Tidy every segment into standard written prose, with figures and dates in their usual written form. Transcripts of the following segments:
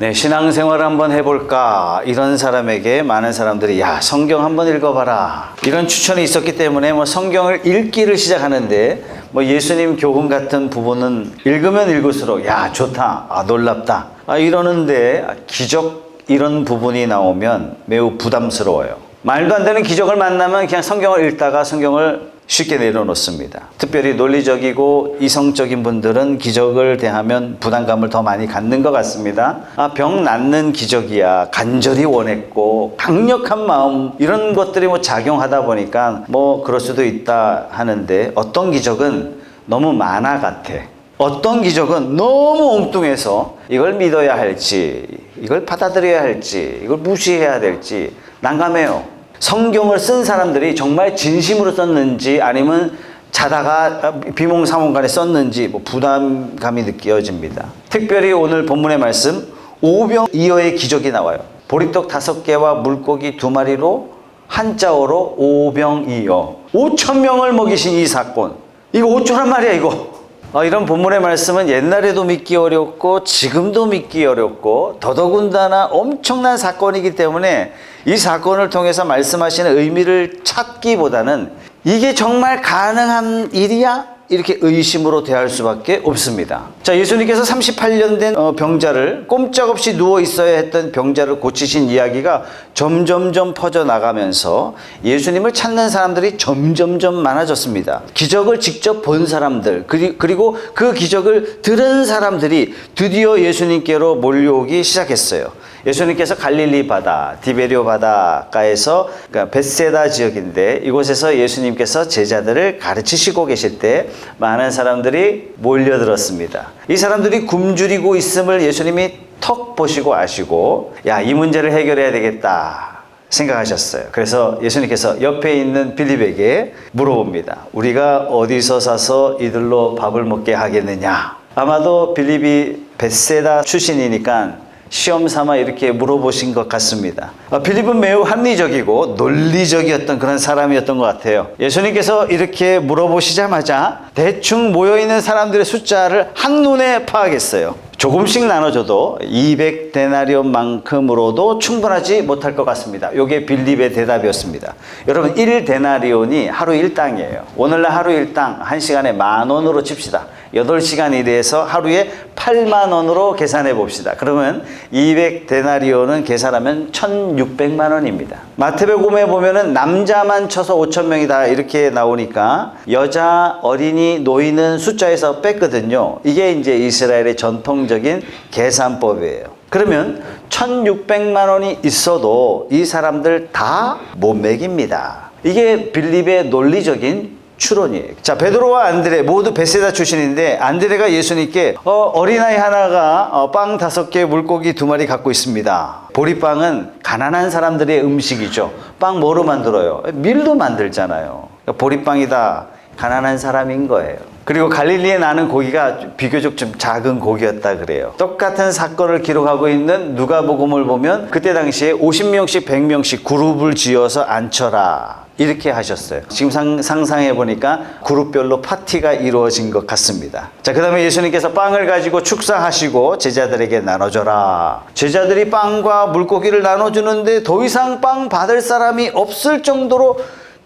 네, 신앙생활 한번 해볼까 이런 사람에게 많은 사람들이 야, 성경 한번 읽어봐라 이런 추천이 있었기 때문에 성경을 읽기를 시작하는데 예수님 교훈 같은 부분은 읽으면 읽을수록 야, 좋다, 놀랍다 이러는데 기적 이런 부분이 나오면 매우 부담스러워요. 말도 안 되는 기적을 만나면 그냥 성경을 읽다가 성경을 쉽게 내려놓습니다. 특별히 논리적이고 이성적인 분들은 기적을 대하면 부담감을 더 많이 갖는 것 같습니다. 병 낫는 기적이야, 간절히 원했고 강력한 마음 이런 것들이 작용하다 보니까 그럴 수도 있다 하는데, 어떤 기적은 너무 만화 같아. 어떤 기적은 너무 엉뚱해서 이걸 믿어야 할지, 이걸 받아들여야 할지, 이걸 무시해야 될지 난감해요. 성경을 쓴 사람들이 정말 진심으로 썼는지 아니면 자다가 비몽사몽간에 썼는지 부담감이 느껴집니다. 특별히 오늘 본문의 말씀 오병이어의 기적이 나와요. 보리떡 5개와 물고기 2마리로 한자어로 오병이어 5,000명을 먹이신 이 사건, 이거 어쩌란 말이야 이거. 이런 본문의 말씀은 옛날에도 믿기 어렵고 지금도 믿기 어렵고 더더군다나 엄청난 사건이기 때문에 이 사건을 통해서 말씀하시는 의미를 찾기보다는 이게 정말 가능한 일이야? 이렇게 의심으로 대할 수밖에 없습니다. 자, 예수님께서 38년 된 병자를, 꼼짝없이 누워 있어야 했던 병자를 고치신 이야기가 점점점 퍼져나가면서 예수님을 찾는 사람들이 점점점 많아졌습니다. 기적을 직접 본 사람들, 그리고 그 기적을 들은 사람들이 드디어 예수님께로 몰려오기 시작했어요. 예수님께서 갈릴리 바다, 디베리오 바닷가에서, 그러니까 벳세다 지역인데 이곳에서 예수님께서 제자들을 가르치시고 계실 때 많은 사람들이 몰려들었습니다. 이 사람들이 굶주리고 있음을 예수님이 턱 보시고 아시고, 야, 이 문제를 해결해야 되겠다 생각하셨어요. 그래서 예수님께서 옆에 있는 빌립에게 물어봅니다. 우리가 어디서 사서 이들로 밥을 먹게 하겠느냐? 아마도 빌립이 벳세다 출신이니까 시험 삼아 이렇게 물어보신 것 같습니다. 빌립은 매우 합리적이고 논리적이었던 그런 사람이었던 것 같아요. 예수님께서 이렇게 물어보시자마자 대충 모여있는 사람들의 숫자를 한눈에 파악했어요. 조금씩 나눠줘도 200데나리온만큼으로도 충분하지 못할 것 같습니다. 이게 빌립의 대답이었습니다. 여러분, 1데나리온이 하루 1당이에요. 오늘날 하루 1당 1시간에 10,000원으로 칩시다. 8시간 일해서 하루에 80,000원으로 계산해 봅시다. 그러면 200데나리온은 계산하면 1,600만 원입니다. 마태복음에 보면은 남자만 쳐서 5,000명이다 이렇게 나오니까 여자, 어린이, 노인은 숫자에서 뺐거든요. 이게 이제 이스라엘의 전통적인 계산법이에요. 그러면 1,600만 원이 있어도 이 사람들 다 못 먹입니다. 이게 빌립의 논리적인 추론이에요. 자, 베드로와 안드레 모두 벳세다 출신인데, 안드레가 예수님께 어린아이 하나가 빵 5개, 물고기 2마리 갖고 있습니다. 보리빵은 가난한 사람들의 음식이죠. 빵 뭐로 만들어요? 밀로 만들잖아요. 그러니까 보리빵이다, 가난한 사람인 거예요. 그리고 갈릴리에 나는 고기가 비교적 좀 작은 고기였다 그래요. 똑같은 사건을 기록하고 있는 누가복음을 보면 그때 당시에 50명씩 100명씩 그룹을 지어서 앉혀라 이렇게 하셨어요. 지금 상상해 보니까 그룹별로 파티가 이루어진 것 같습니다. 자, 그 다음에 예수님께서 빵을 가지고 축사하시고 제자들에게 나눠줘라. 제자들이 빵과 물고기를 나눠주는데 더 이상 빵 받을 사람이 없을 정도로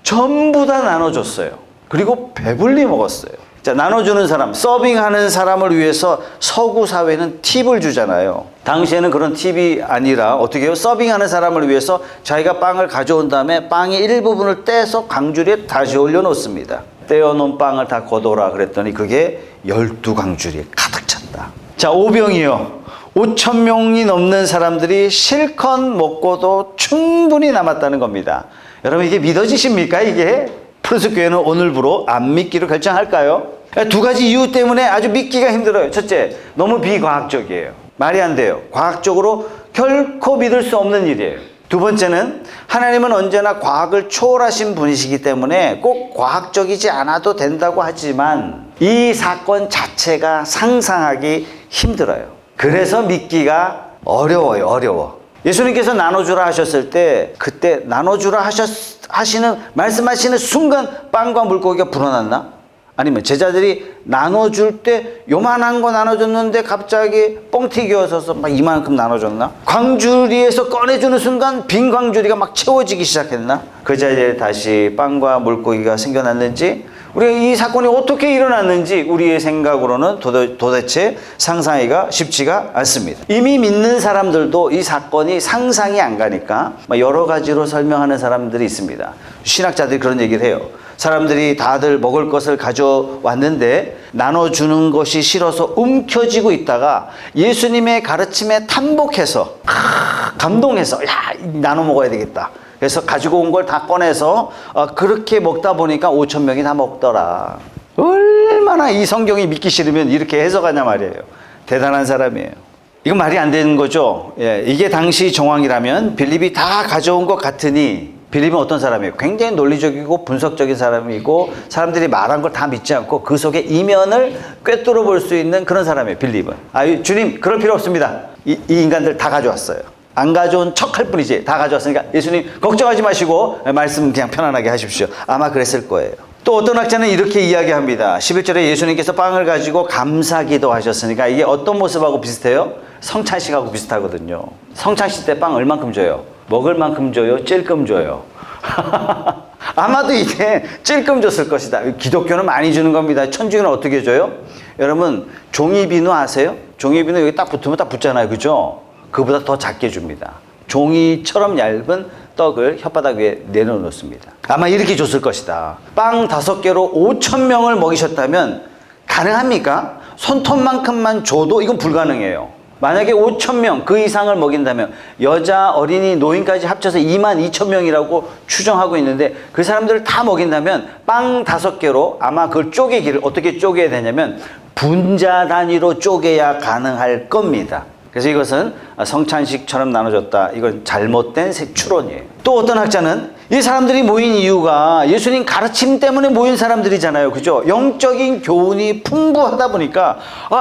전부 다 나눠줬어요. 그리고 배불리 먹었어요. 자, 나눠주는 사람, 서빙하는 사람을 위해서 서구 사회는 팁을 주잖아요. 당시에는 그런 팁이 아니라 어떻게 해요? 서빙하는 사람을 위해서 자기가 빵을 가져온 다음에 빵의 일부분을 떼서 광주리에 다시 올려놓습니다. 떼어놓은 빵을 다 거둬라 그랬더니 그게 12광주리에 가득 찼다. 자, 오병이어 5,000명이 넘는 사람들이 실컷 먹고도 충분히 남았다는 겁니다. 여러분, 이게 믿어지십니까? 이게? 프로스교회는 오늘부로 안 믿기로 결정할까요? 2가지 이유 때문에 아주 믿기가 힘들어요. 첫째, 너무 비과학적이에요. 말이 안 돼요. 과학적으로 결코 믿을 수 없는 일이에요. 두 번째는 하나님은 언제나 과학을 초월하신 분이시기 때문에 꼭 과학적이지 않아도 된다고 하지만 이 사건 자체가 상상하기 힘들어요. 그래서 믿기가 어려워요. 어려워. 예수님께서 나눠주라 하셨을 때 그때 나눠주라 말씀하시는 순간 빵과 물고기가 불어났나? 아니면 제자들이 나눠줄 때 요만한 거 나눠줬는데 갑자기 뻥튀기 어서서 막 이만큼 나눠줬나? 광주리에서 꺼내주는 순간 빈 광주리가 막 채워지기 시작했나? 그 자리에 다시 빵과 물고기가 생겨났는지, 우리가 이 사건이 어떻게 일어났는지 우리의 생각으로는 도대체 상상하기가 쉽지가 않습니다. 이미 믿는 사람들도 이 사건이 상상이 안 가니까 여러 가지로 설명하는 사람들이 있습니다. 신학자들이 그런 얘기를 해요. 사람들이 다들 먹을 것을 가져왔는데 나눠주는 것이 싫어서 움켜쥐고 있다가 예수님의 가르침에 탐복해서 감동해서 야, 나눠 먹어야 되겠다. 그래서 가지고 온 걸 다 꺼내서 그렇게 먹다 보니까 5천 명이 다 먹더라. 얼마나 이 성경이 믿기 싫으면 이렇게 해석하냐 말이에요. 대단한 사람이에요. 이건 말이 안 되는 거죠. 예, 이게 당시 정황이라면 빌립이 다 가져온 것 같으니, 빌립은 어떤 사람이에요? 굉장히 논리적이고 분석적인 사람이고 사람들이 말한 걸 다 믿지 않고 그 속에 이면을 꿰뚫어 볼 수 있는 그런 사람이에요. 빌립은. 주님 그럴 필요 없습니다. 이 인간들 다 가져왔어요. 안 가져온 척 할 뿐이지 다 가져왔으니까 예수님 걱정하지 마시고 말씀 그냥 편안하게 하십시오. 아마 그랬을 거예요. 또 어떤 학자는 이렇게 이야기합니다. 11절에 예수님께서 빵을 가지고 감사기도 하셨으니까 이게 어떤 모습하고 비슷해요? 성찬식하고 비슷하거든요. 성찬식 때 빵 얼만큼 줘요? 먹을 만큼 줘요? 찔끔 줘요? 아마도 이게 찔끔 줬을 것이다. 기독교는 많이 주는 겁니다. 천주교는 어떻게 줘요? 여러분 종이비누 아세요? 종이비누 여기 딱 붙으면 딱 붙잖아요. 그죠? 그보다 더 작게 줍니다. 종이처럼 얇은 떡을 혓바닥 위에 내려놓습니다. 아마 이렇게 줬을 것이다. 빵 5개로 5천 명을 먹이셨다면 가능합니까? 손톱만큼만 줘도 이건 불가능해요. 만약에 5천 명 그 이상을 먹인다면 여자, 어린이, 노인까지 합쳐서 2만 2천 명이라고 추정하고 있는데 그 사람들을 다 먹인다면 빵 5개로 아마 그걸 쪼개기를 어떻게 쪼개야 되냐면 분자 단위로 쪼개야 가능할 겁니다. 그래서 이것은 성찬식처럼 나눠줬다. 이건 잘못된 추론이에요. 또 어떤 학자는 이 사람들이 모인 이유가 예수님 가르침 때문에 모인 사람들이잖아요. 그죠? 영적인 교훈이 풍부하다 보니까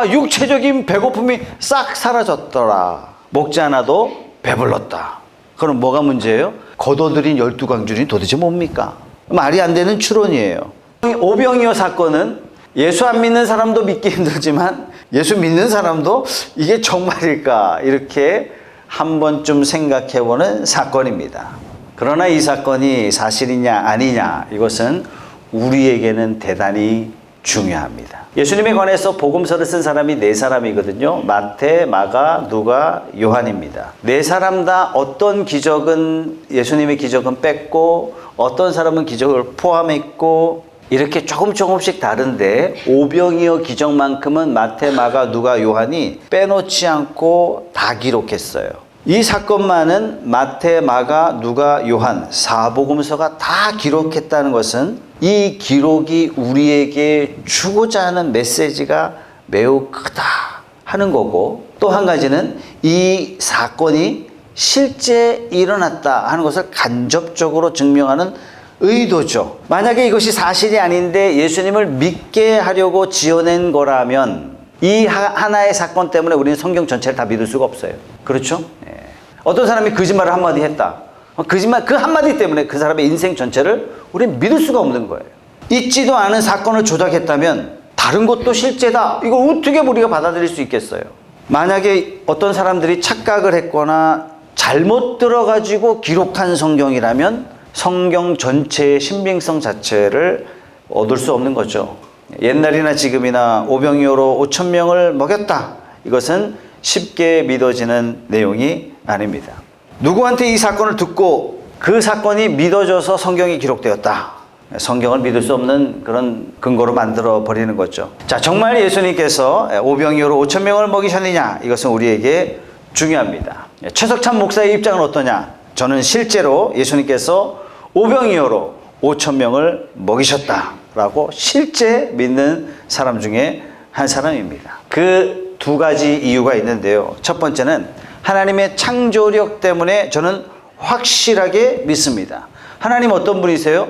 육체적인 배고픔이 싹 사라졌더라. 먹지 않아도 배불렀다. 그럼 뭐가 문제예요? 거둬들인 12광주리는 도대체 뭡니까? 말이 안 되는 추론이에요. 오병이어 사건은 예수 안 믿는 사람도 믿기 힘들지만 예수 믿는 사람도 이게 정말일까 이렇게 한 번쯤 생각해보는 사건입니다. 그러나 이 사건이 사실이냐 아니냐 이것은 우리에게는 대단히 중요합니다. 예수님에 관해서 복음서를 쓴 사람이 4사람이거든요. 마태, 마가, 누가, 요한입니다. 4사람 다 어떤 기적은 예수님의 기적은 뺐고 어떤 사람은 기적을 포함했고 이렇게 조금씩 다른데 오병이어 기적만큼은 마태, 마가, 누가, 요한이 빼놓지 않고 다 기록했어요. 이 사건만은 마태, 마가, 누가, 요한 4복음서가 다 기록했다는 것은 이 기록이 우리에게 주고자 하는 메시지가 매우 크다 하는 거고, 또 한 가지는 이 사건이 실제 일어났다 하는 것을 간접적으로 증명하는 의도죠. 만약에 이것이 사실이 아닌데 예수님을 믿게 하려고 지어낸 거라면 이 하나의 사건 때문에 우리는 성경 전체를 다 믿을 수가 없어요. 그렇죠? 예. 어떤 사람이 거짓말을 한마디 했다. 거짓말 그 한마디 때문에 그 사람의 인생 전체를 우리는 믿을 수가 없는 거예요. 있지도 않은 사건을 조작했다면 다른 것도 실제다. 이걸 어떻게 우리가 받아들일 수 있겠어요? 만약에 어떤 사람들이 착각을 했거나 잘못 들어가지고 기록한 성경이라면 성경 전체의 신빙성 자체를 얻을 수 없는 거죠. 옛날이나 지금이나 오병이어로 5천 명을 먹였다. 이것은 쉽게 믿어지는 내용이 아닙니다. 누구한테 이 사건을 듣고 그 사건이 믿어져서 성경이 기록되었다. 성경을 믿을 수 없는 그런 근거로 만들어 버리는 거죠. 자, 정말 예수님께서 오병이어로 5천 명을 먹이셨느냐? 이것은 우리에게 중요합니다. 최석찬 목사의 입장은 어떠냐? 저는 실제로 예수님께서 오병이어로 5천 명을 먹이셨다라고 실제 믿는 사람 중에 한 사람입니다. 그 두 가지 이유가 있는데요. 첫 번째는 하나님의 창조력 때문에 저는 확실하게 믿습니다. 하나님 어떤 분이세요?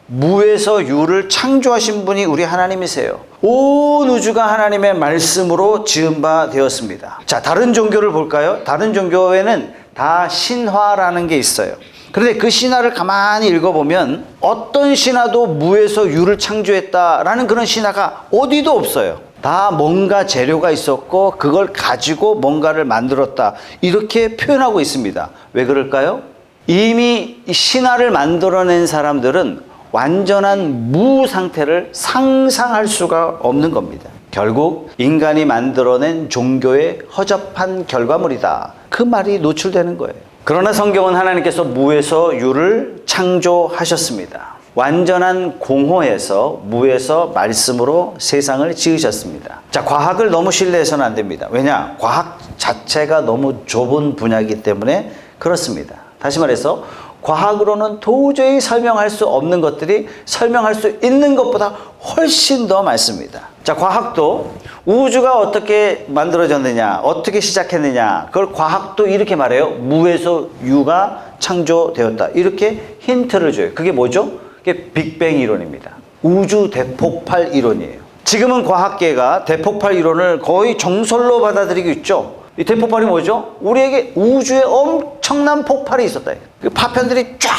무에서 유를 창조하신 분이 우리 하나님이세요. 온 우주가 하나님의 말씀으로 지은 바 되었습니다. 자, 다른 종교를 볼까요? 다른 종교에는 다 신화라는 게 있어요. 그런데 그 신화를 가만히 읽어보면 어떤 신화도 무에서 유를 창조했다라는 그런 신화가 어디도 없어요. 다 뭔가 재료가 있었고 그걸 가지고 뭔가를 만들었다, 이렇게 표현하고 있습니다. 왜 그럴까요? 이미 신화를 만들어낸 사람들은 완전한 무 상태를 상상할 수가 없는 겁니다. 결국 인간이 만들어낸 종교의 허접한 결과물이다, 그 말이 노출되는 거예요. 그러나 성경은 하나님께서 무에서 유를 창조하셨습니다. 완전한 공허에서, 무에서 말씀으로 세상을 지으셨습니다. 자, 과학을 너무 신뢰해서는 안 됩니다. 왜냐? 과학 자체가 너무 좁은 분야이기 때문에 그렇습니다. 다시 말해서 과학으로는 도저히 설명할 수 없는 것들이 설명할 수 있는 것보다 훨씬 더 많습니다. 자, 과학도 우주가 어떻게 만들어졌느냐, 어떻게 시작했느냐, 그걸 과학도 이렇게 말해요. 무에서 유가 창조되었다, 이렇게 힌트를 줘요. 그게 뭐죠? 그게 빅뱅 이론입니다. 우주 대폭발 이론이에요. 지금은 과학계가 대폭발 이론을 거의 정설로 받아들이고 있죠. 이 대폭발이 뭐죠? 우리에게 우주에 엄청난 폭발이 있었다. 그 파편들이 쫙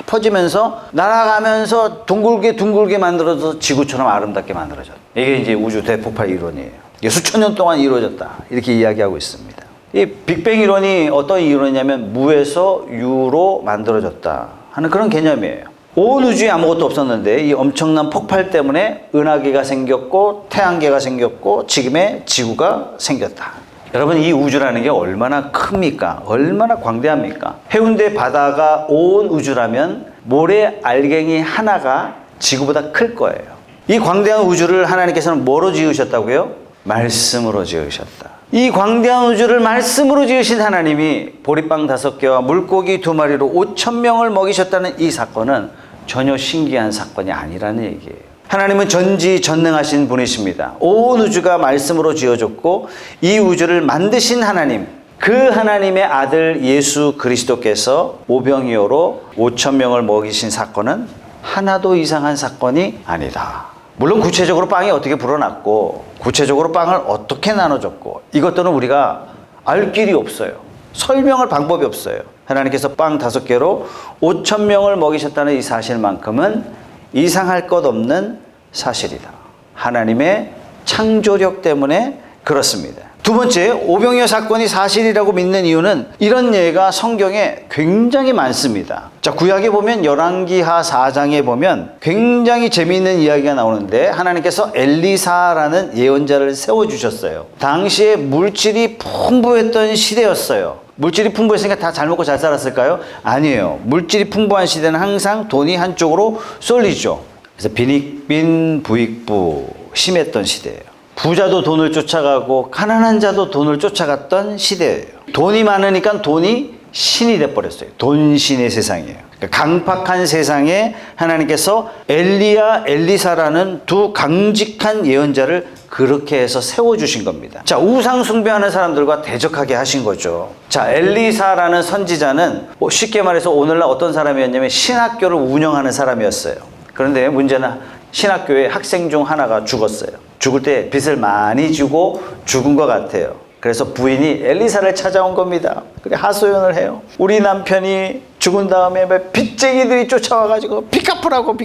퍼지면서 날아가면서 둥글게 만들어서 지구처럼 아름답게 만들어졌다. 이게 이제 우주 대폭발 이론이에요. 이게 수천 년 동안 이루어졌다, 이렇게 이야기하고 있습니다. 이 빅뱅 이론이 어떤 이론이냐면 무에서 유로 만들어졌다 하는 그런 개념이에요. 온 우주에 아무것도 없었는데 이 엄청난 폭발 때문에 은하계가 생겼고 태양계가 생겼고 지금의 지구가 생겼다. 여러분, 이 우주라는 게 얼마나 큽니까? 얼마나 광대합니까? 해운대 바다가 온 우주라면 모래 알갱이 하나가 지구보다 클 거예요. 이 광대한 우주를 하나님께서는 뭐로 지으셨다고요? 말씀으로 지으셨다. 이 광대한 우주를 말씀으로 지으신 하나님이 보리빵 5개와 물고기 2마리로 5,000명을 먹이셨다는 이 사건은 전혀 신기한 사건이 아니라는 얘기예요. 하나님은 전지전능하신 분이십니다. 온 우주가 말씀으로 지어졌고 이 우주를 만드신 하나님, 그 하나님의 아들 예수 그리스도께서 오병이어로 5,000명을 먹이신 사건은 하나도 이상한 사건이 아니다. 물론 구체적으로 빵이 어떻게 불어났고 구체적으로 빵을 어떻게 나눠줬고 이것들은 우리가 알 길이 없어요. 설명할 방법이 없어요. 하나님께서 빵 5개로 5,000명을 먹이셨다는 이 사실만큼은 이상할 것 없는 사실이다. 하나님의 창조력 때문에 그렇습니다. 두 번째, 오병이어 사건이 사실이라고 믿는 이유는 이런 예가 성경에 굉장히 많습니다. 자, 구약에 보면 열왕기하 4장에 보면 굉장히 재미있는 이야기가 나오는데 하나님께서 엘리사라는 예언자를 세워주셨어요. 당시에 물질이 풍부했던 시대였어요. 물질이 풍부했으니까 다 잘 먹고 잘 살았을까요? 아니에요. 물질이 풍부한 시대는 항상 돈이 한쪽으로 쏠리죠. 그래서 빈익빈 부익부 심했던 시대예요. 부자도 돈을 쫓아가고 가난한 자도 돈을 쫓아갔던 시대예요. 돈이 많으니까 돈이 신이 돼버렸어요. 돈신의 세상이에요. 그러니까 강팍한 세상에 하나님께서 엘리야, 엘리사라는 두 강직한 예언자를 그렇게 해서 세워주신 겁니다. 자, 우상 숭배하는 사람들과 대적하게 하신 거죠. 자, 엘리사라는 선지자는 쉽게 말해서 오늘날 어떤 사람이었냐면 신학교를 운영하는 사람이었어요. 그런데 문제는 신학교의 학생 중 하나가 죽었어요. 죽을 때 빚을 많이 주고 죽은 것 같아요. 그래서 부인이 엘리사를 찾아온 겁니다. 그래 하소연을 해요. 우리 남편이 죽은 다음에 빚쟁이들이 쫓아와가지고 빚 갚으라고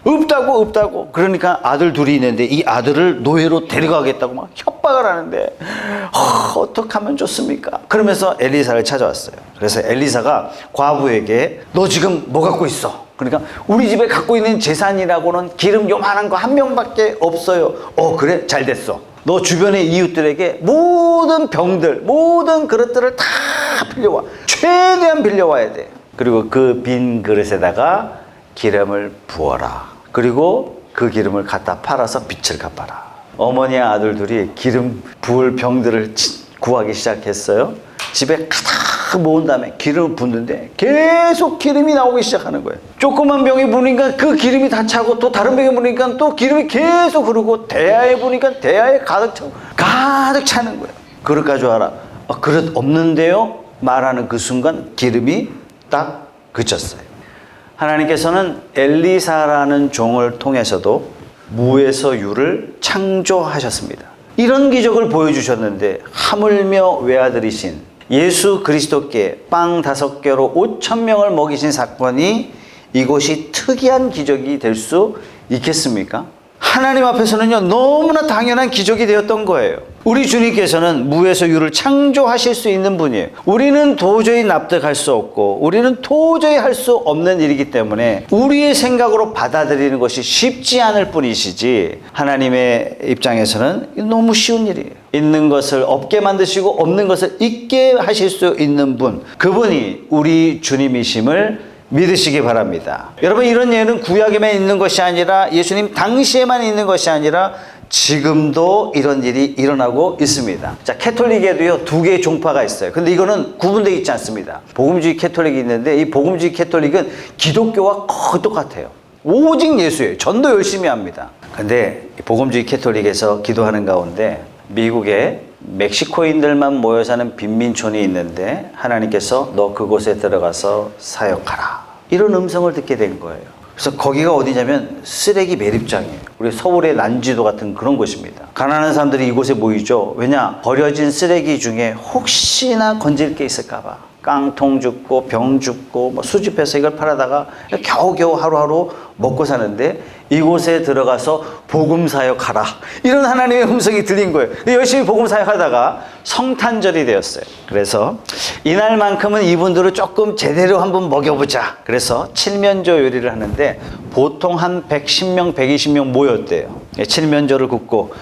없다고. 그러니까 아들 둘이 있는데 이 아들을 노예로 데려가겠다고 막 협박을 하는데 어떻게 하면 좋습니까? 그러면서 엘리사를 찾아왔어요. 그래서 엘리사가 과부에게 너 지금 뭐 갖고 있어? 그러니까 우리 집에 갖고 있는 재산이라고는 기름 요만한 거 1명밖에 없어요. 그래? 잘 됐어. 너 주변의 이웃들에게 모든 병들, 모든 그릇들을 다 빌려와. 최대한 빌려와야 돼. 그리고 그 빈 그릇에다가 기름을 부어라. 그리고 그 기름을 갖다 팔아서 빚을 갚아라. 어머니와 아들 둘이 기름 부을 병들을 구하기 시작했어요. 집에 가득 모은 다음에 기름을 붓는데 계속 기름이 나오기 시작하는 거예요. 조그만 병에 부으니까 그 기름이 다 차고 또 다른 병에 부으니까 또 기름이 계속 흐르고 대야에 부으니까 대야에 가득 차는 거예요. 그릇 가져와라. 그릇 없는데요? 말하는 그 순간 기름이 딱 그쳤어요. 하나님께서는 엘리사라는 종을 통해서도 무에서 유를 창조하셨습니다. 이런 기적을 보여주셨는데 하물며 외아들이신 예수 그리스도께 빵 5개로 5,000명을 먹이신 사건이 이것이 특이한 기적이 될 수 있겠습니까? 하나님 앞에서는요, 너무나 당연한 기적이 되었던 거예요. 우리 주님께서는 무에서 유를 창조하실 수 있는 분이에요. 우리는 도저히 납득할 수 없고 우리는 도저히 할 수 없는 일이기 때문에 우리의 생각으로 받아들이는 것이 쉽지 않을 뿐이시지, 하나님의 입장에서는 너무 쉬운 일이에요. 있는 것을 없게 만드시고 없는 것을 있게 하실 수 있는 분, 그분이 우리 주님이심을 믿으시기 바랍니다. 여러분, 이런 예는 구약에만 있는 것이 아니라 예수님 당시에만 있는 것이 아니라 지금도 이런 일이 일어나고 있습니다. 자, 캐톨릭에도요 2개의 종파가 있어요. 근데 이거는 구분되어 있지 않습니다. 복음주의 캐톨릭이 있는데 이 복음주의 캐톨릭은 기독교와 거의 똑같아요. 오직 예수예요. 전도 열심히 합니다. 근데 복음주의 캐톨릭에서 기도하는 가운데 미국에 멕시코인들만 모여 사는 빈민촌이 있는데 하나님께서 너 그곳에 들어가서 사역하라, 이런 음성을 듣게 된 거예요. 그래서 거기가 어디냐면 쓰레기 매립장이에요. 우리 서울의 난지도 같은 그런 곳입니다. 가난한 사람들이 이곳에 모이죠. 왜냐? 버려진 쓰레기 중에 혹시나 건질 게 있을까 봐 깡통 줍고 병 줍고 뭐 수집해서 이걸 팔아다가 겨우겨우 하루하루 먹고 사는데 이곳에 들어가서 복음 사역하라, 이런 하나님의 음성이 들린 거예요. 열심히 복음 사역하다가 성탄절이 되었어요. 그래서 이날만큼은 이분들을 조금 제대로 한번 먹여보자. 그래서 칠면조 요리를 하는데 보통 한 110명, 120명 모였대요. 칠면조를 굽고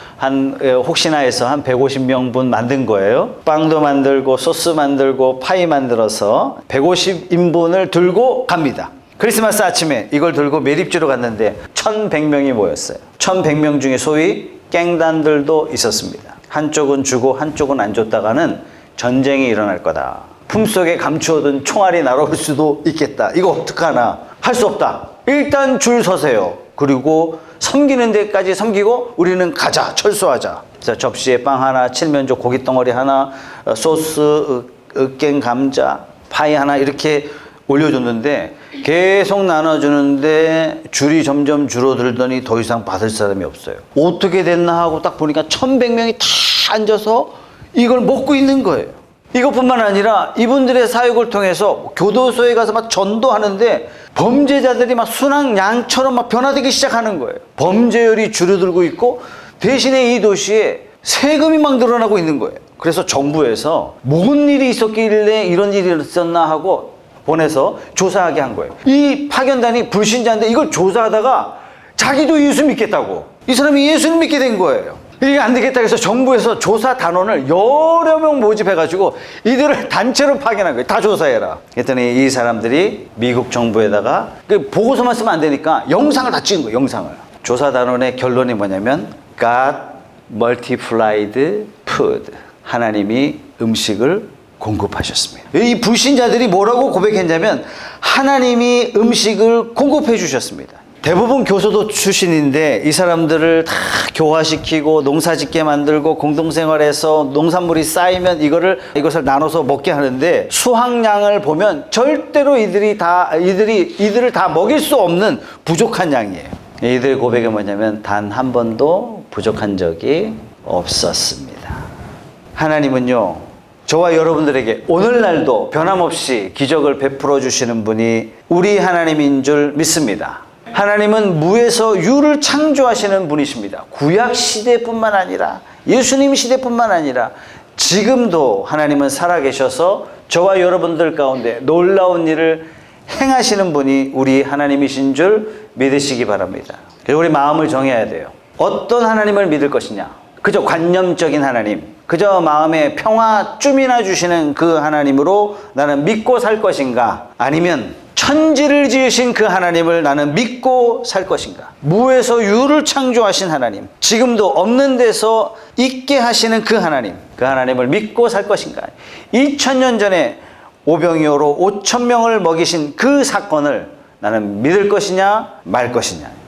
혹시나 해서 한 150명분 만든 거예요. 빵도 만들고 소스 만들고 파이 만들어서 150인분을 들고 갑니다. 크리스마스 아침에 이걸 들고 매립지로 갔는데 1,100명이 모였어요. 1,100명 중에 소위 갱단들도 있었습니다. 한쪽은 주고 한쪽은 안 줬다가는 전쟁이 일어날 거다. 품속에 감추어둔 총알이 날아올 수도 있겠다. 이거 어떡하나. 할 수 없다. 일단 줄 서세요. 그리고 섬기는 데까지 섬기고 우리는 가자. 철수하자. 그래서 접시에 빵 하나, 칠면조 고기 덩어리 하나, 소스, 으깬 감자, 파이 하나 이렇게 올려줬는데 계속 나눠주는데 줄이 점점 줄어들더니 더 이상 받을 사람이 없어요. 어떻게 됐나 하고 딱 보니까 1,100명이 다 앉아서 이걸 먹고 있는 거예요. 이것뿐만 아니라 이분들의 사역을 통해서 교도소에 가서 막 전도하는데 범죄자들이 막 순항양처럼 막 변화되기 시작하는 거예요. 범죄율이 줄어들고 있고 대신에 이 도시에 세금이 막 늘어나고 있는 거예요. 그래서 정부에서 무슨 일이 있었길래 이런 일이 있었나 하고 보내서 조사하게 한 거예요. 이 파견단이 불신자인데 이걸 조사하다가 자기도 예수 믿겠다고, 이 사람이 예수를 믿게 된 거예요. 이게 안 되겠다 해서 정부에서 조사 단원을 여러 명 모집해가지고 이들을 단체로 파견한 거예요. 다 조사해라. 그랬더니 이 사람들이 미국 정부에다가 보고서만 쓰면 안 되니까 영상을 다 찍은 거예요. 영상을. 조사 단원의 결론이 뭐냐면 God multiplied food, 하나님이 음식을 공급하셨습니다. 이 불신자들이 뭐라고 고백했냐면 하나님이 음식을 공급해 주셨습니다. 대부분 교소도 출신인데 이 사람들을 다 교화시키고 농사짓게 만들고 공동생활해서 농산물이 쌓이면 이것을 나눠서 먹게 하는데 수확량을 보면 절대로 이들을 다 먹일 수 없는 부족한 양이에요. 이들의 고백이 뭐냐면 단 한 번도 부족한 적이 없었습니다. 하나님은요, 저와 여러분들에게 오늘날도 변함없이 기적을 베풀어 주시는 분이 우리 하나님인 줄 믿습니다. 하나님은 무에서 유를 창조하시는 분이십니다. 구약 시대뿐만 아니라 예수님 시대뿐만 아니라 지금도 하나님은 살아계셔서 저와 여러분들 가운데 놀라운 일을 행하시는 분이 우리 하나님이신 줄 믿으시기 바랍니다. 그래서 우리 마음을 정해야 돼요. 어떤 하나님을 믿을 것이냐? 그저 관념적인 하나님, 그저 마음에 평화쯤이나 주시는 그 하나님으로 나는 믿고 살 것인가? 아니면 천지를 지으신 그 하나님을 나는 믿고 살 것인가? 무에서 유를 창조하신 하나님, 지금도 없는 데서 있게 하시는 그 하나님을 믿고 살 것인가? 2000년 전에 오병이어로 5,000명을 먹이신 그 사건을 나는 믿을 것이냐 말 것이냐.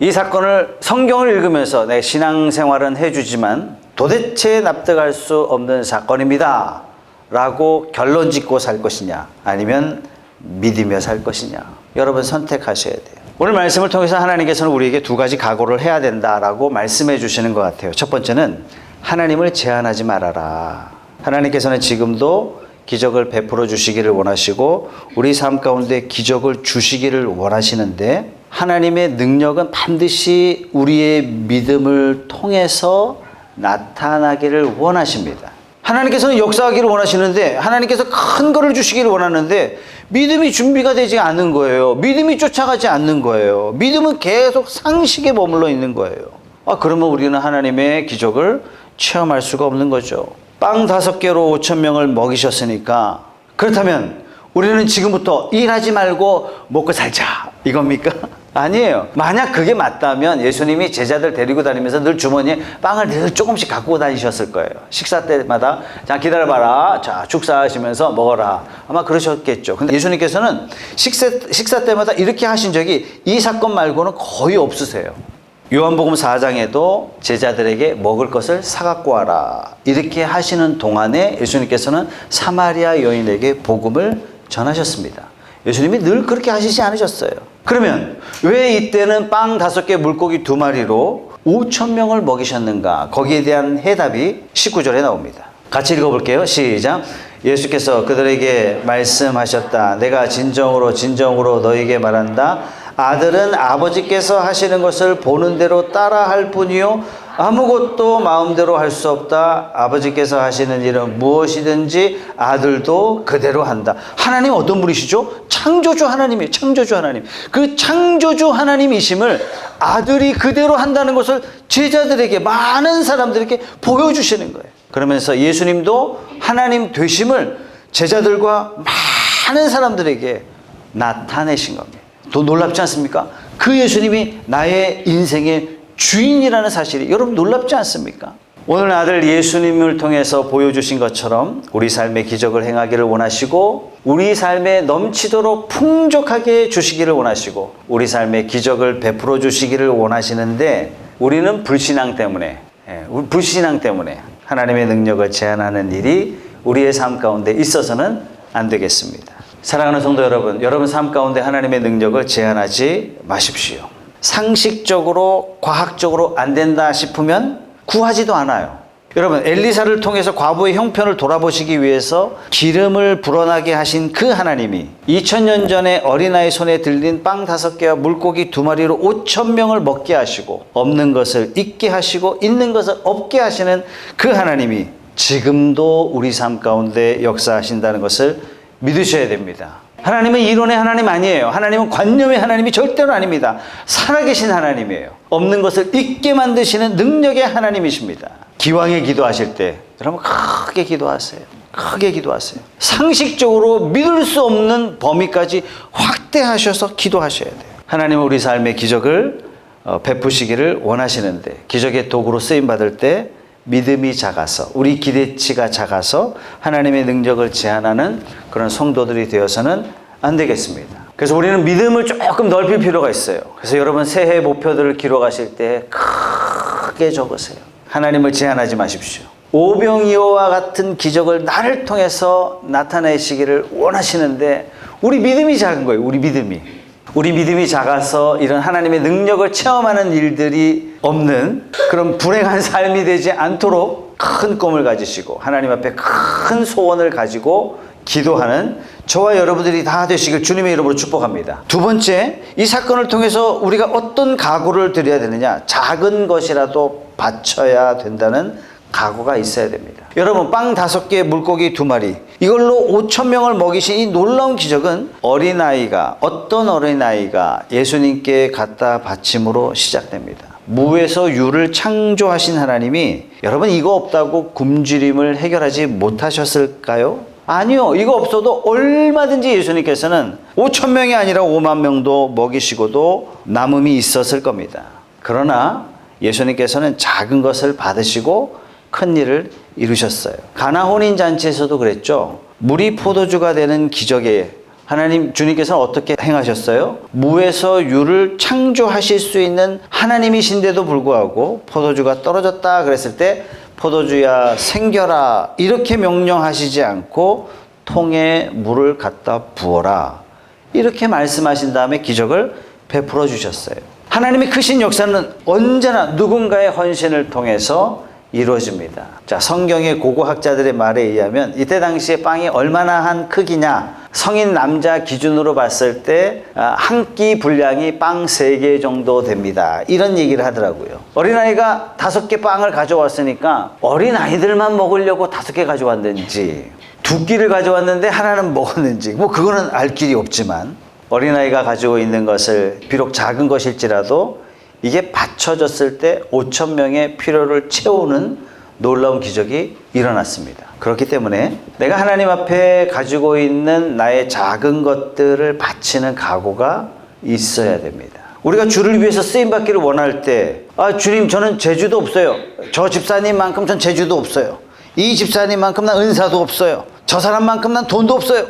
이 사건을 성경을 읽으면서 내 신앙생활은 해주지만 도대체 납득할 수 없는 사건입니다 라고 결론 짓고 살 것이냐, 아니면 믿으며 살 것이냐. 여러분 선택하셔야 돼요. 오늘 말씀을 통해서 하나님께서는 우리에게 두 가지 각오를 해야 된다라고 말씀해 주시는 것 같아요. 첫 번째는 하나님을 제한하지 말아라. 하나님께서는 지금도 기적을 베풀어 주시기를 원하시고 우리 삶 가운데 기적을 주시기를 원하시는데 하나님의 능력은 반드시 우리의 믿음을 통해서 나타나기를 원하십니다. 하나님께서는 역사하기를 원하시는데 하나님께서 큰 거를 주시기를 원하는데 믿음이 준비가 되지 않는 거예요. 믿음이 쫓아가지 않는 거예요. 믿음은 계속 상식에 머물러 있는 거예요. 그러면 우리는 하나님의 기적을 체험할 수가 없는 거죠. 빵 5개로 5,000명을 먹이셨으니까 그렇다면 우리는 지금부터 일하지 말고 먹고 살자 이겁니까? 아니에요. 만약 그게 맞다면 예수님이 제자들 데리고 다니면서 늘 주머니에 빵을 늘 조금씩 갖고 다니셨을 거예요. 식사 때마다 자 기다려봐라. 자 축사하시면서 먹어라. 아마 그러셨겠죠. 근데 예수님께서는 식사 때마다 이렇게 하신 적이 이 사건 말고는 거의 없으세요. 요한복음 4장에도 제자들에게 먹을 것을 사갖고 와라. 이렇게 하시는 동안에 예수님께서는 사마리아 여인에게 복음을 전하셨습니다. 예수님이 늘 그렇게 하시지 않으셨어요. 그러면 왜 이때는 빵 5개 물고기 2마리로 5,000명을 먹이셨는가? 거기에 대한 해답이 19절에 나옵니다. 같이 읽어볼게요. 시작. 예수께서 그들에게 말씀하셨다. 내가 진정으로 너희에게 말한다. 아들은 아버지께서 하시는 것을 보는 대로 따라할 뿐이요 아무것도 마음대로 할 수 없다. 아버지께서 하시는 일은 무엇이든지 아들도 그대로 한다. 하나님 어떤 분이시죠? 창조주 하나님이에요. 창조주 하나님. 그 창조주 하나님이심을 아들이 그대로 한다는 것을 제자들에게 많은 사람들에게 보여주시는 거예요. 그러면서 예수님도 하나님 되심을 제자들과 많은 사람들에게 나타내신 겁니다. 더 놀랍지 않습니까? 그 예수님이 나의 인생의 주인이라는 사실이 여러분 놀랍지 않습니까? 오늘 아들 예수님을 통해서 보여주신 것처럼 우리 삶의 기적을 행하기를 원하시고 우리 삶에 넘치도록 풍족하게 주시기를 원하시고 우리 삶의 기적을 베풀어 주시기를 원하시는데 우리는 불신앙 때문에 하나님의 능력을 제한하는 일이 우리의 삶 가운데 있어서는 안 되겠습니다. 사랑하는 성도 여러분 삶 가운데 하나님의 능력을 제한하지 마십시오. 상식적으로 과학적으로 안 된다 싶으면 구하지도 않아요. 여러분 엘리사를 통해서 과부의 형편을 돌아보시기 위해서 기름을 불어나게 하신 그 하나님이 2000년 전에 어린아이 손에 들린 빵 5개와 물고기 2마리로 5,000명을 먹게 하시고 없는 것을 있게 하시고 있는 것을 없게 하시는 그 하나님이 지금도 우리 삶 가운데 역사하신다는 것을 믿으셔야 됩니다. 하나님은 이론의 하나님 아니에요. 하나님은 관념의 하나님이 절대로 아닙니다. 살아계신 하나님이에요. 없는 것을 있게 만드시는 능력의 하나님이십니다. 기왕에 기도하실 때 여러분 크게 기도하세요. 크게 기도하세요. 상식적으로 믿을 수 없는 범위까지 확대하셔서 기도하셔야 돼요. 하나님은 우리 삶의 기적을 베푸시기를 원하시는데 기적의 도구로 쓰임받을 때 믿음이 작아서 우리 기대치가 작아서 하나님의 능력을 제한하는 그런 성도들이 되어서는 안 되겠습니다. 그래서 우리는 믿음을 조금 넓힐 필요가 있어요. 그래서 여러분 새해 목표들을 기록하실 때 크게 적으세요. 하나님을 제한하지 마십시오. 오병이어와 같은 기적을 나를 통해서 나타내시기를 원하시는데 우리 믿음이 작은 거예요. 우리 믿음이 작아서 이런 하나님의 능력을 체험하는 일들이 없는 그런 불행한 삶이 되지 않도록 큰 꿈을 가지시고 하나님 앞에 큰 소원을 가지고 기도하는 저와 여러분들이 다 되시길 주님의 이름으로 축복합니다. 두 번째, 이 사건을 통해서 우리가 어떤 각오를 드려야 되느냐? 작은 것이라도 바쳐야 된다는 각오가 있어야 됩니다. 여러분 빵 5개 물고기 2마리 이걸로 5,000명을 먹이신 이 놀라운 기적은 어떤 어린아이가 예수님께 갖다 바침으로 시작됩니다. 무에서 유를 창조하신 하나님이 여러분 이거 없다고 굶주림을 해결하지 못하셨을까요? 아니요. 이거 없어도 얼마든지 예수님께서는 5,000명이 아니라 5만 명도 먹이시고도 남음이 있었을 겁니다. 그러나 예수님께서는 작은 것을 받으시고 큰 일을 이루셨어요. 가나 혼인잔치에서도 그랬죠. 물이 포도주가 되는 기적에 주님께서는 어떻게 행하셨어요? 무에서 유를 창조하실 수 있는 하나님이신데도 불구하고 포도주가 떨어졌다 그랬을 때 포도주야 생겨라 이렇게 명령하시지 않고 통에 물을 갖다 부어라 이렇게 말씀하신 다음에 기적을 베풀어 주셨어요. 하나님의 크신 역사는 언제나 누군가의 헌신을 통해서 이루어집니다. 자, 성경의 고고학자들의 말에 의하면 이때 당시에 빵이 얼마나 한 크기냐, 성인 남자 기준으로 봤을 때 한 끼 분량이 빵 3개 정도 됩니다. 이런 얘기를 하더라고요. 어린아이가 5개 빵을 가져왔으니까 어린아이들만 먹으려고 5개 가져왔는지 2끼를 가져왔는데 하나는 먹었는지 뭐 그거는 알 길이 없지만, 어린아이가 가지고 있는 것을 비록 작은 것일지라도 이게 받쳐졌을 때 5천 명의 필요를 채우는 놀라운 기적이 일어났습니다. 그렇기 때문에 내가 하나님 앞에 가지고 있는 나의 작은 것들을 바치는 각오가 있어야 됩니다. 우리가 주를 위해서 쓰임받기를 원할 때, 주님 저는 재주도 없어요. 저 집사님만큼 전 재주도 없어요. 이 집사님만큼 난 은사도 없어요. 저 사람만큼 난 돈도 없어요.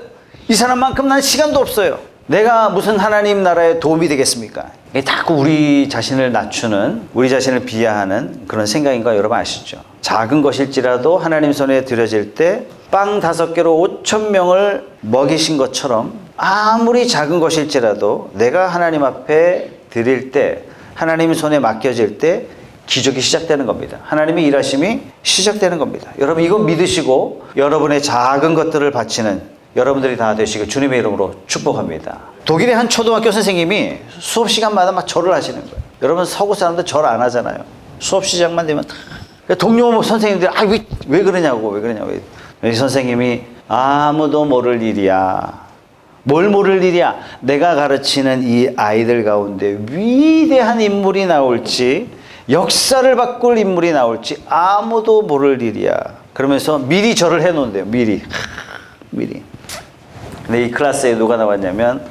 이 사람만큼 난 시간도 없어요. 내가 무슨 하나님 나라에 도움이 되겠습니까? 이게 자꾸 우리 자신을 낮추는, 우리 자신을 비하하는 그런 생각인 거 여러분 아시죠? 작은 것일지라도 하나님 손에 드려질 때 빵 5개로 5천 명을 먹이신 것처럼 아무리 작은 것일지라도 내가 하나님 앞에 드릴 때, 하나님 손에 맡겨질 때 기적이 시작되는 겁니다. 하나님의 일하심이 시작되는 겁니다. 여러분 이거 믿으시고 여러분의 작은 것들을 바치는 여러분들이 다 되시길 주님의 이름으로 축복합니다. 독일의 한 초등학교 선생님이 수업 시간마다 막 절을 하시는 거예요. 여러분 서구 사람들 절 안 하잖아요. 수업 시작만 되면 동료 선생님들 왜 그러냐고. 이 선생님이 아무도 모를 일이야. 뭘 모를 일이야? 내가 가르치는 이 아이들 가운데 위대한 인물이 나올지, 역사를 바꿀 인물이 나올지 아무도 모를 일이야. 그러면서 미리 절을 해놓은대요. 미리. 근데 이 클래스에 누가 나왔냐면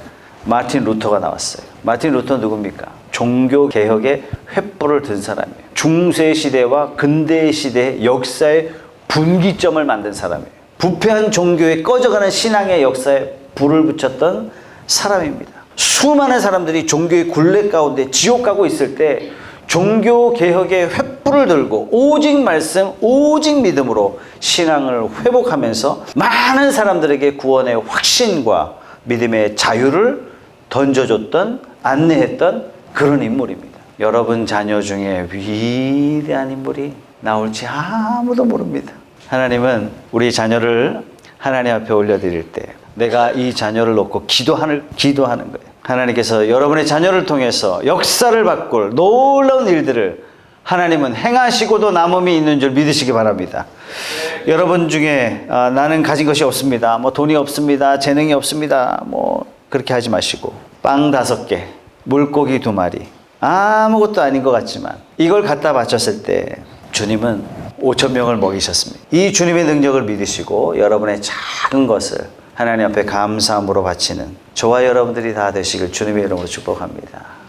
마틴 루터가 나왔어요. 마틴 루터는 누굽니까? 종교개혁의 횃불을 든 사람이에요. 중세 시대와 근대 시대의 역사의 분기점을 만든 사람이에요. 부패한 종교에 꺼져가는 신앙의 역사에 불을 붙였던 사람입니다. 수많은 사람들이 종교의 굴레 가운데 지옥 가고 있을 때 종교개혁의 횃불을 들고 오직 말씀, 오직 믿음으로 신앙을 회복하면서 많은 사람들에게 구원의 확신과 믿음의 자유를 던져줬던, 안내했던 그런 인물입니다. 여러분 자녀 중에 위대한 인물이 나올지 아무도 모릅니다. 하나님은 우리 자녀를 하나님 앞에 올려드릴 때 내가 이 자녀를 놓고 기도하는 거예요. 하나님께서 여러분의 자녀를 통해서 역사를 바꿀 놀라운 일들을 하나님은 행하시고도 남음이 있는 줄 믿으시기 바랍니다. 여러분 중에 나는 가진 것이 없습니다. 뭐 돈이 없습니다. 재능이 없습니다. 뭐 그렇게 하지 마시고 빵 5개, 물고기 2마리, 아무것도 아닌 것 같지만 이걸 갖다 바쳤을 때 주님은 5천 명을 먹이셨습니다. 이 주님의 능력을 믿으시고 여러분의 작은 것을 하나님 앞에 감사함으로 바치는 저와 여러분들이 다 되시길 주님의 이름으로 축복합니다.